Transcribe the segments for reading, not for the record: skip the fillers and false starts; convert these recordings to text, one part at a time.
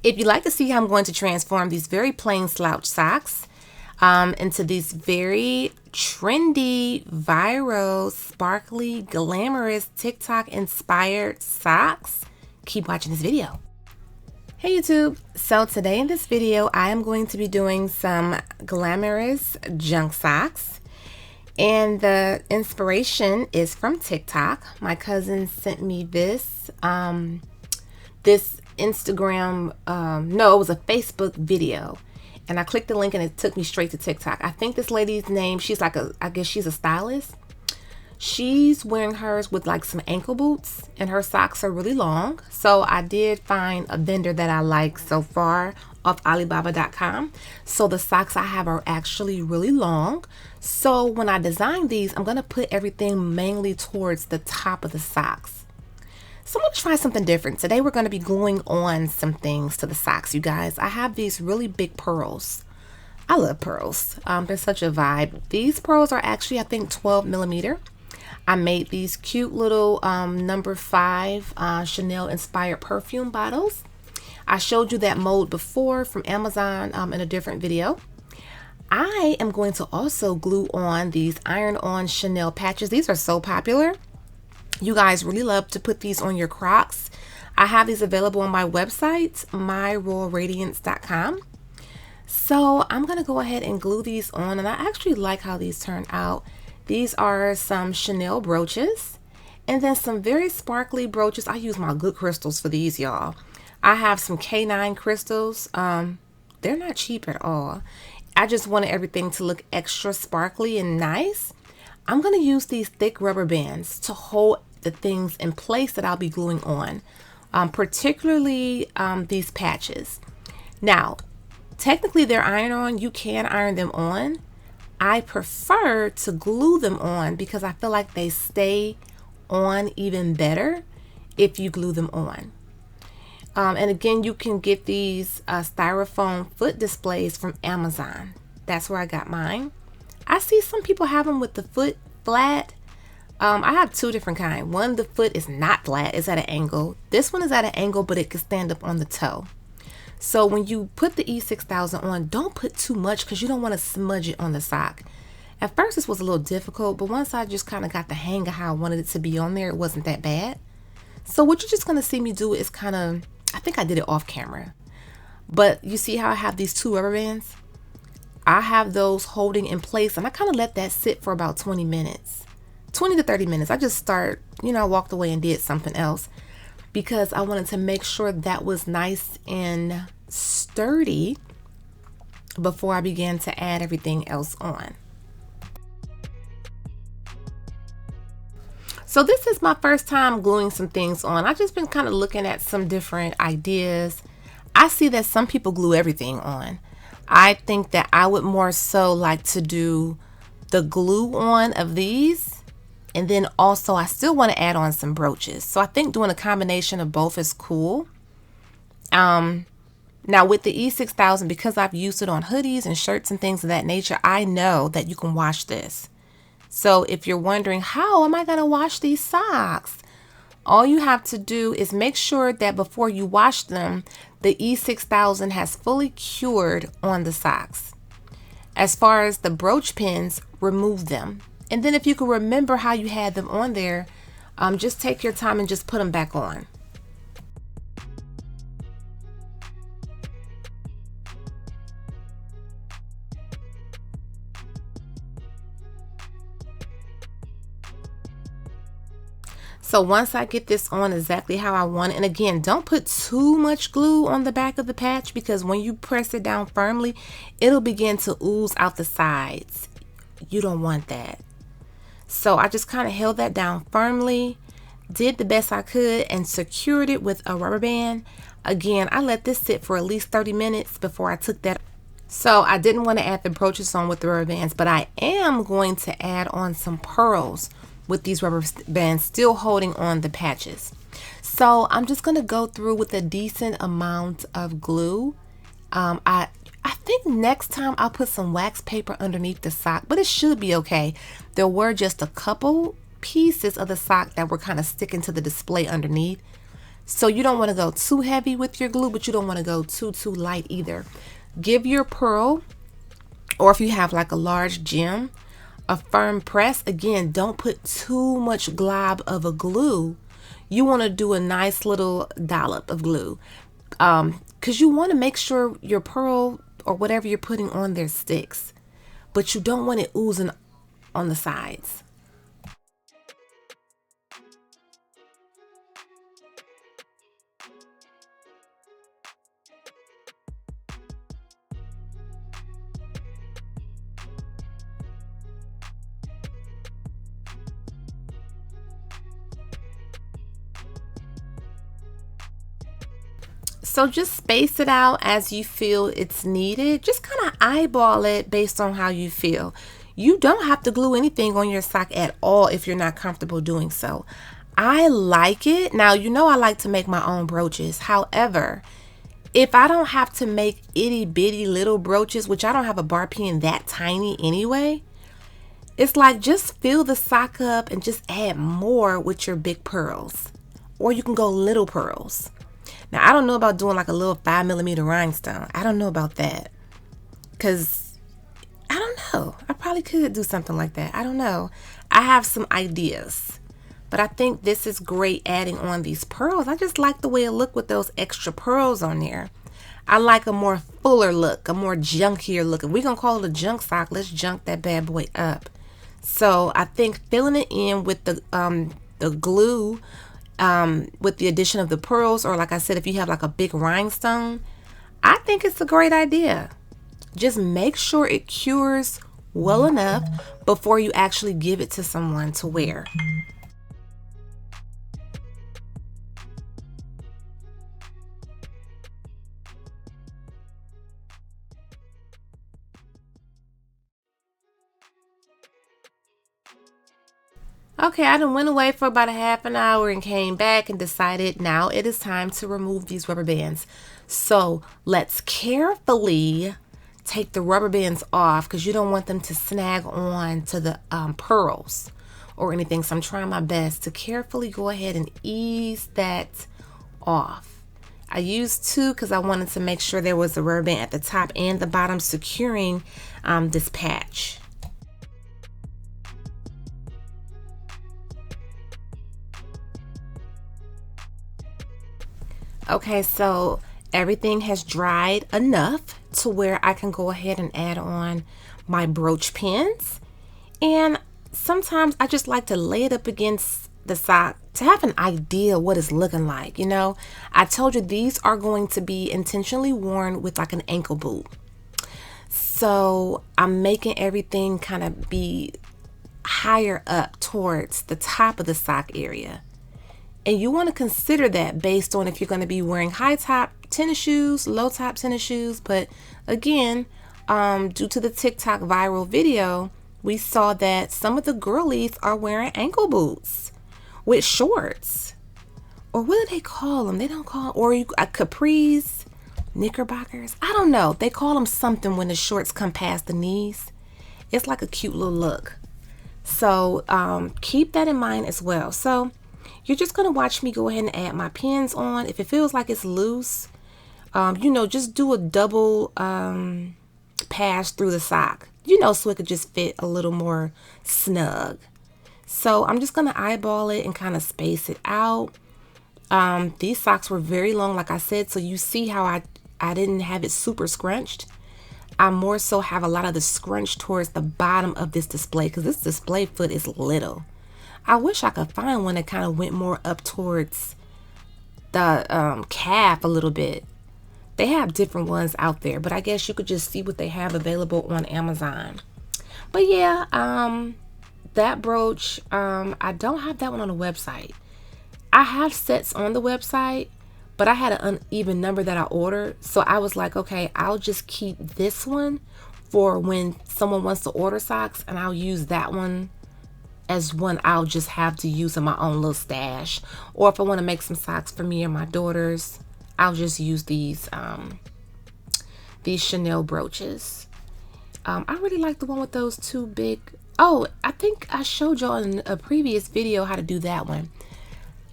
If you'd like to see how I'm going to transform these very plain slouch socks into these very trendy, viral, sparkly, glamorous, TikTok inspired socks, keep watching this video. Hey YouTube, so today in this video I am going to be doing some glamorous junk socks, and the inspiration is from TikTok. My cousin sent me this this Instagram, no, it was a Facebook video, and I clicked the link and it took me straight to TikTok. I think this lady's name, she's like I guess she's a stylist. She's wearing hers with like some ankle boots, and her socks are really long. So I did find a vendor that I like so far off Alibaba.com. So the socks I have are actually really long. So when I design these, I'm going to put everything mainly towards the top of the socks. So I'm going to try something different. Today we're going to be gluing on some things to the socks, you guys. I have these really big pearls. I love pearls. They're such a vibe. These pearls are actually, I think, 12 millimeter. I made these cute little number 5 Chanel inspired perfume bottles. I showed you that mold before from Amazon in a different video. I am going to also glue on these iron-on Chanel patches. These are so popular. You guys really love to put these on your Crocs. I have these available on my website, myroyalradiance.com. So I'm going to go ahead and glue these on, and I actually like how these turn out. These are some Chanel brooches, and then some very sparkly brooches. I use my good crystals for these, y'all. I have some K9 crystals. They're not cheap at all. I just wanted everything to look extra sparkly and nice. I'm going to use these thick rubber bands to hold the things in place that I'll be gluing on, particularly these patches. Now, technically they're iron-on. You can iron them on. I prefer to glue them on because I feel like they stay on even better if you glue them on. And again, you can get these styrofoam foot displays from Amazon. That's where I got mine. I see some people have them with the foot flat. I have 2 different kinds. One, the foot is not flat, it's at an angle. This one is at an angle, but it can stand up on the toe. So when you put the E6000 on, don't put too much because you don't want to smudge it on the sock. At first this was a little difficult, but once I just kind of got the hang of how I wanted it to be on there, it wasn't that bad. So what you're just going to see me do is kind of, I think I did it off camera, but you see how I have these 2 rubber bands? I have those holding in place, and I kind of let that sit for about 20 minutes, 20 to 30 minutes. I just walked away and did something else, because I wanted to make sure that was nice and sturdy before I began to add everything else on. So this is my first time gluing some things on. I've just been kind of looking at some different ideas. I see that some people glue everything on. I think that I would more so like to do the glue on of these. And then also I still want to add on some brooches. So I think doing a combination of both is cool. Now with the E6000, because I've used it on hoodies and shirts and things of that nature, I know that you can wash this. So if you're wondering, how am I going to wash these socks? All you have to do is make sure that before you wash them, the E6000 has fully cured on the socks. As far as the brooch pins, remove them. And then if you can remember how you had them on there, just take your time and just put them back on. So once I get this on exactly how I want it, and again, don't put too much glue on the back of the patch, because when you press it down firmly, it'll begin to ooze out the sides. You don't want that. So I just kind of held that down firmly, did the best I could, and secured it with a rubber band. Again, I let this sit for at least 30 minutes before I took that. So I didn't want to add the brooches on with the rubber bands, but I am going to add on some pearls with these rubber bands still holding on the patches. So I'm just going to go through with a decent amount of glue. I think next time I'll put some wax paper underneath the sock, but it should be okay. There were just a couple pieces of the sock that were kind of sticking to the display underneath. So you don't want to go too heavy with your glue, but you don't want to go too light either. Give your pearl, or if you have like a large gem, a firm press. Again, don't put too much glob of a glue. You want to do a nice little dollop of glue, because you want to make sure your pearl or whatever you're putting on there sticks, but you don't want it oozing on the sides. So just space it out as you feel it's needed. Just kind of eyeball it based on how you feel. You don't have to glue anything on your sock at all if you're not comfortable doing so. I like it. Now, you know I like to make my own brooches. However, if I don't have to make itty bitty little brooches, which I don't have a bar pin that tiny anyway, it's like just fill the sock up and just add more with your big pearls. Or you can go little pearls. Now, I don't know about doing like a little 5mm rhinestone. I don't know about that. Because, I don't know. I probably could do something like that. I don't know. I have some ideas. But I think this is great adding on these pearls. I just like the way it looked with those extra pearls on there. I like a more fuller look, a more junkier look. If we're going to call it a junk sock, let's junk that bad boy up. So, I think filling it in with the glue, with the addition of the pearls, or like I said, if you have like a big rhinestone, I think it's a great idea. Just make sure it cures well enough before you actually give it to someone to wear. Okay, I done went away for about a half an hour and came back and decided now it is time to remove these rubber bands. So let's carefully take the rubber bands off because you don't want them to snag on to the pearls or anything. So I'm trying my best to carefully go ahead and ease that off. I used two because I wanted to make sure there was a rubber band at the top and the bottom securing this patch. Okay, so everything has dried enough to where I can go ahead and add on my brooch pins. And sometimes I just like to lay it up against the sock to have an idea what it's looking like. You know, I told you these are going to be intentionally worn with like an ankle boot. So I'm making everything kind of be higher up towards the top of the sock area. And you want to consider that based on if you're going to be wearing high top tennis shoes, low top tennis shoes. But again, due to the TikTok viral video, we saw that some of the girlies are wearing ankle boots with shorts. Or what do they call them? They don't call, or capris, knickerbockers. I don't know. They call them something when the shorts come past the knees. It's like a cute little look. So keep that in mind as well. So you're just going to watch me go ahead and add my pins on. If it feels like it's loose, you know, just do a double pass through the sock, you know, so it could just fit a little more snug. So I'm just going to eyeball it and kind of space it out. These socks were very long, like I said, so you see how I didn't have it super scrunched. I more so have a lot of the scrunch towards the bottom of this display because this display foot is little. I wish I could find one that kind of went more up towards the calf a little bit. They have different ones out there, but I guess you could just see what they have available on Amazon. But yeah, that brooch, I don't have that one on the website. I have sets on the website, but I had an uneven number that I ordered. So I was like, okay, I'll just keep this one for when someone wants to order socks, and I'll use that one as one I'll just have to use in my own little stash. Or if I want to make some socks for me and my daughters, I'll just use these Chanel brooches. I really like the one with those two big, oh, I think I showed y'all in a previous video how to do that one.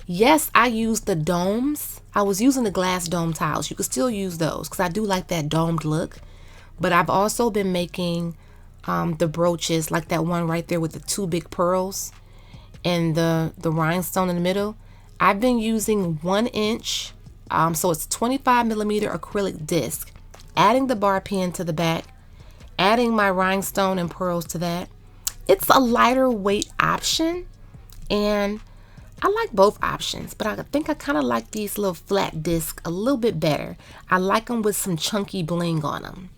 Yes, I used the domes. I was using the glass dome tiles. You could still use those because I do like that domed look. But I've also been making the brooches, like that one right there with the two big pearls and the rhinestone in the middle. I've been using 1 inch, so it's 25mm acrylic disc, adding the bar pin to the back, adding my rhinestone and pearls to that. It's a lighter weight option, and I like both options, but I think I kind of like these little flat discs a little bit better. I like them with some chunky bling on them.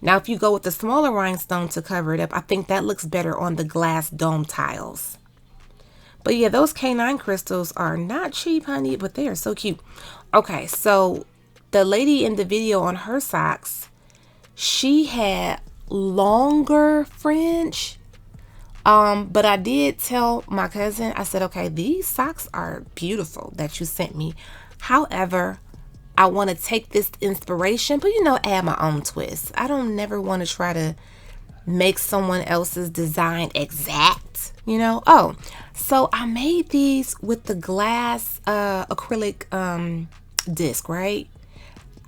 Now, if you go with the smaller rhinestone to cover it up, I think that looks better on the glass dome tiles. But yeah, those K9 crystals are not cheap, honey, but they are so cute. Okay, so the lady in the video on her socks, she had longer fringe. But I did tell my cousin, I said, okay, these socks are beautiful that you sent me. However, I want to take this inspiration, but you know, add my own twist. I don't never want to try to make someone else's design exact, you know. Oh, so I made these with the glass acrylic disc, right?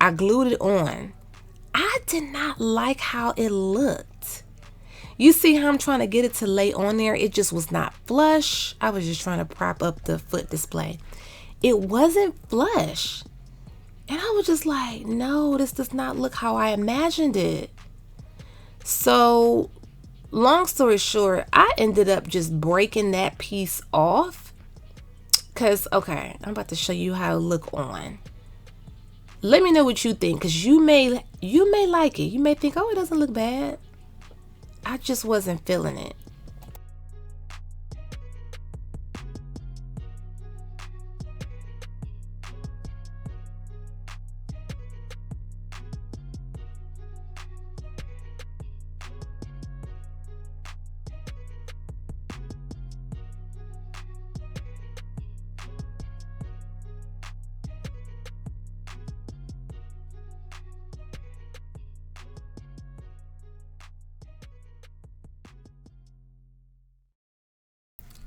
I glued it on. I did not like how it looked. You see how I'm trying to get it to lay on there? It just was not flush. I was just trying to prop up the foot display. It wasn't flush. And I was just like, no, this does not look how I imagined it. So, long story short, I ended up just breaking that piece off. Because, okay, I'm about to show you how it look on. Let me know what you think, because you may like it. You may think, oh, it doesn't look bad. I just wasn't feeling it.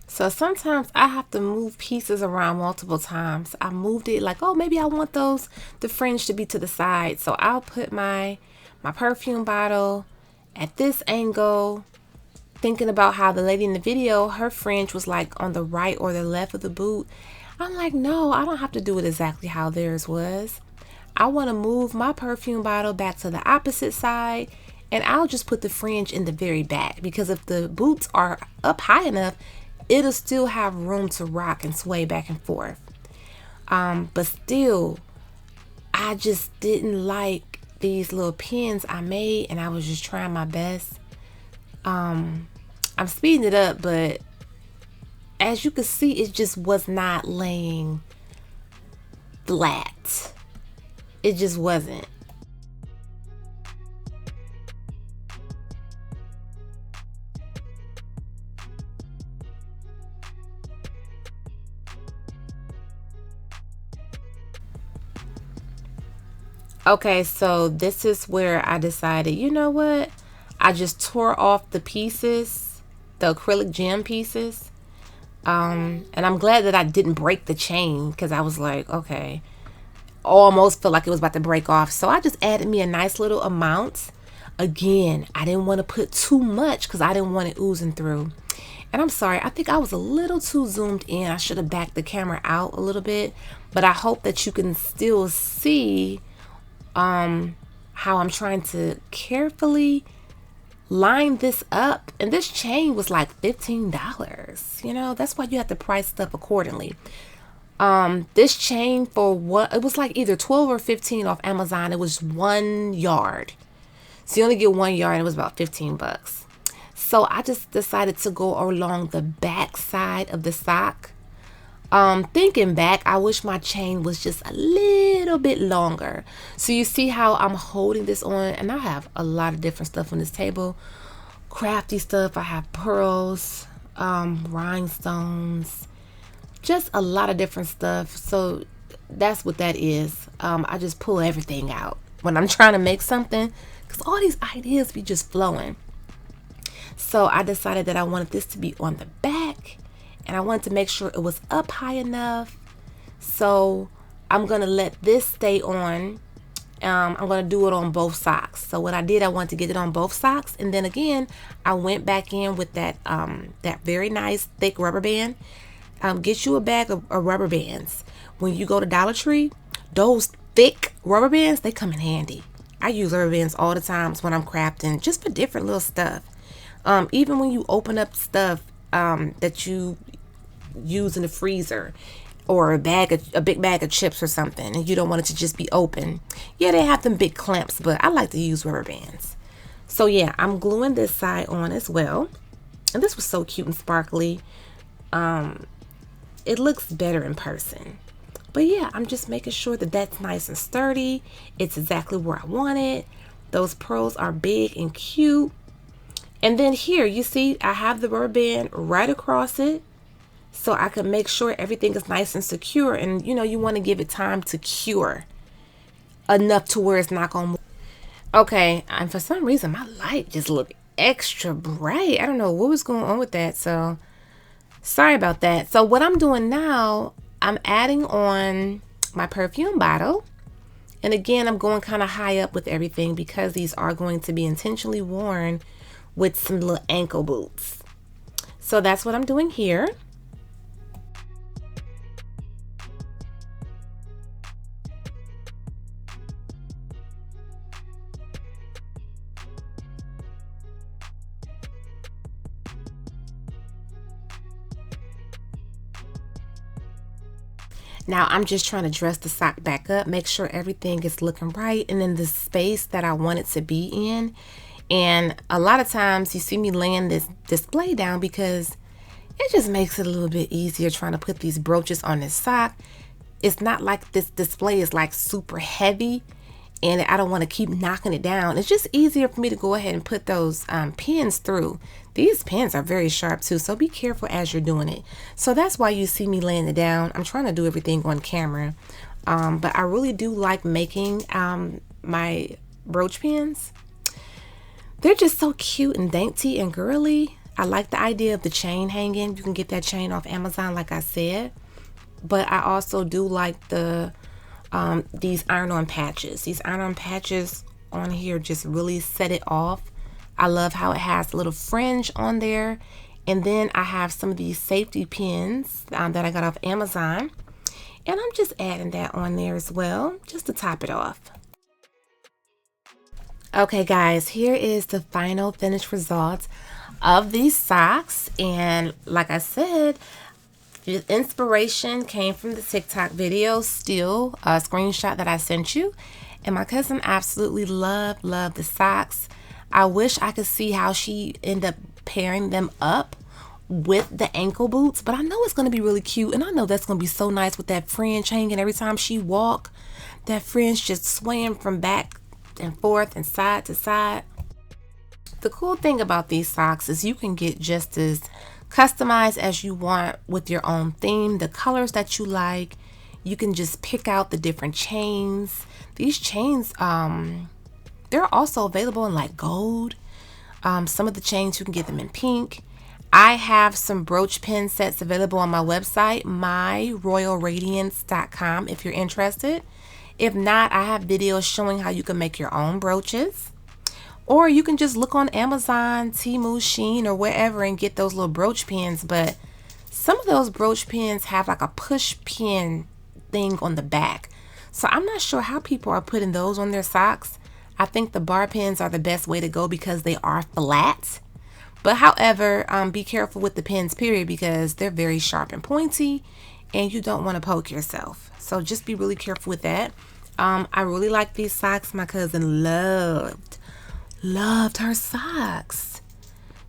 So sometimes I have to move pieces around multiple times. I moved it like, oh, maybe I want the fringe to be to the side. So I'll put my perfume bottle at this angle, thinking about how the lady in the video, her fringe was like on the right or the left of the boot. I'm like, no, I don't have to do it exactly how theirs was. I want to move my perfume bottle back to the opposite side, and I'll just put the fringe in the very back, because if the boots are up high enough, it'll still have room to rock and sway back and forth. But still, I just didn't like these little pins I made, and I was just trying my best. I'm speeding it up, but as you can see, it just was not laying flat. It just wasn't. Okay, so this is where I decided, you know what? I just tore off the pieces, the acrylic gem pieces. And I'm glad that I didn't break the chain, because I was like, okay, almost felt like it was about to break off. So I just added me a nice little amount. Again, I didn't want to put too much because I didn't want it oozing through. And I'm sorry, I think I was a little too zoomed in. I should have backed the camera out a little bit, but I hope that you can still see how I'm trying to carefully line this up. And this chain was like $15. You know, that's why you have to price stuff accordingly. This chain for what, it was like either 12 or 15 off Amazon. It was 1 yard. So you only get 1 yard, and it was about 15 bucks. So I just decided to go along the back side of the sock. Thinking back, I wish my chain was just a little bit longer. So you see how I'm holding this on, and I have a lot of different stuff on this table. Crafty stuff. I have pearls, rhinestones, just a lot of different stuff. So that's what that is. I just pull everything out when I'm trying to make something, because all these ideas be just flowing. So I decided that I wanted this to be on the back, and I wanted to make sure it was up high enough. So I'm gonna let this stay on. I'm gonna do it on both socks. So what I did, I wanted to get it on both socks, and then again I went back in with that that very nice thick rubber band. Get you a bag of rubber bands. When you go to Dollar Tree, those thick rubber bands, they come in handy. I use rubber bands all the times when I'm crafting, just for different little stuff. Even when you open up stuff that you use in the freezer, or a big bag of chips or something, and you don't want it to just be open. Yeah, they have them big clamps, but I like to use rubber bands. So yeah, I'm gluing this side on as well. And this was so cute and sparkly. It looks better in person. But yeah, I'm just making sure that that's nice and sturdy. It's exactly where I want it. Those pearls are big and cute. And then here, you see, I have the rubber band right across it, so I can make sure everything is nice and secure. And you know, you want to give it time to cure enough to where it's not gonna move. Okay, and for some reason my light just looked extra bright. I don't know what was going on with that, so sorry about that. So what I'm doing now, I'm adding on my perfume bottle, and again I'm going kind of high up with everything because these are going to be intentionally worn with some little ankle boots. So that's what I'm doing here. Now I'm just trying to dress the sock back up, make sure everything is looking right and in the space that I want it to be in. And a lot of times you see me laying this display down because it just makes it a little bit easier trying to put these brooches on this sock. It's not like this display is like super heavy and I don't want to keep knocking it down. It's just easier for me to go ahead and put those pins through. These pins are very sharp too, so be careful as you're doing it. So that's why you see me laying it down. I'm trying to do everything on camera, but I really do like making my brooch pins. They're just so cute and dainty and girly. I like the idea of the chain hanging. You can get that chain off Amazon, like I said. But I also do like the these iron-on patches. These iron-on patches on here just really set it off. I love how it has a little fringe on there. And then I have some of these safety pins that I got off Amazon. And I'm just adding that on there as well, just to top it off. Okay guys, here is the final finished result of these socks. And like I said, the inspiration came from the TikTok video, still a screenshot that I sent you. And my cousin absolutely loved the socks. I wish I could see how she ended up pairing them up with the ankle boots, but I know it's going to be really cute. And I know that's going to be so nice with that fringe hanging every time she walk. That fringe just swaying from back and forth and side to side. The cool thing about these socks is you can get just as customized as you want with your own theme, the colors that you like. You can just pick out the different chains. These chains, they're also available in like gold. Some of the chains you can get them in pink. I have some brooch pin sets available on my website, myroyalradiance.com, if you're interested. If not, I have videos showing how you can make your own brooches. Or you can just look on Amazon, Temu, Shein, or wherever and get those little brooch pins. But some of those brooch pins have like a push pin thing on the back. So I'm not sure how people are putting those on their socks. I think the bar pins are the best way to go because they are flat. But however, be careful with the pins, period, because they're very sharp and pointy and you don't want to poke yourself. So just be really careful with that. I really like these socks. My cousin loved her socks.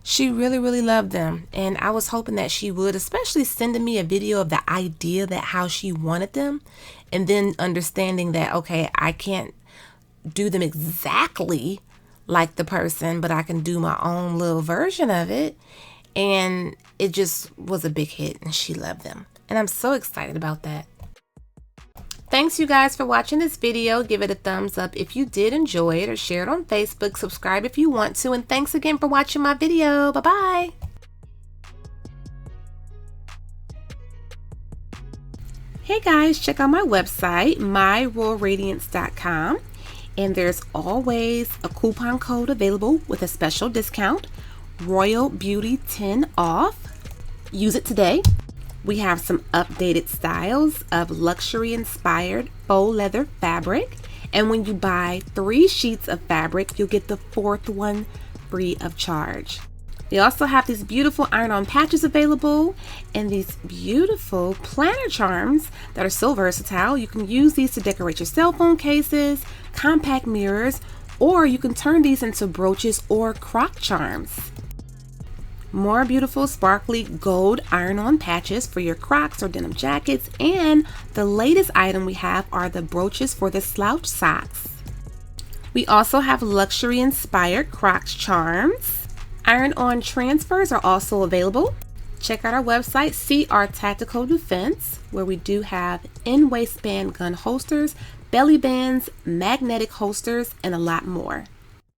She really loved them, and I was hoping that she would, especially sending me a video of the idea that how she wanted them, and then understanding that, okay, I can't do them exactly like the person, but I can do my own little version of it. And it just was a big hit and she loved them, and I'm so excited about that. Thanks you guys for watching this video. Give it a thumbs up if you did enjoy it, or share it on Facebook. Subscribe if you want to, and thanks again for watching my video. Bye bye. Hey guys, check out my website, myroyalradiance.com, and there's always a coupon code available with a special discount, Royal Beauty 10 off. Use it today. We have some updated styles of luxury inspired faux leather fabric, and when you buy 3 sheets of fabric, you'll get the 4th one free of charge. They also have these beautiful iron-on patches available and these beautiful planner charms that are so versatile. You can use these to decorate your cell phone cases, compact mirrors, or you can turn these into brooches or croc charms. More beautiful sparkly gold iron-on patches for your crocs or denim jackets, and the latest item we have are the brooches for the slouch socks. We also have luxury inspired crocs charms. Iron-on transfers are also available. Check out our website, see our tactical defense, where we do have in-waistband gun holsters, belly bands, magnetic holsters, and a lot more.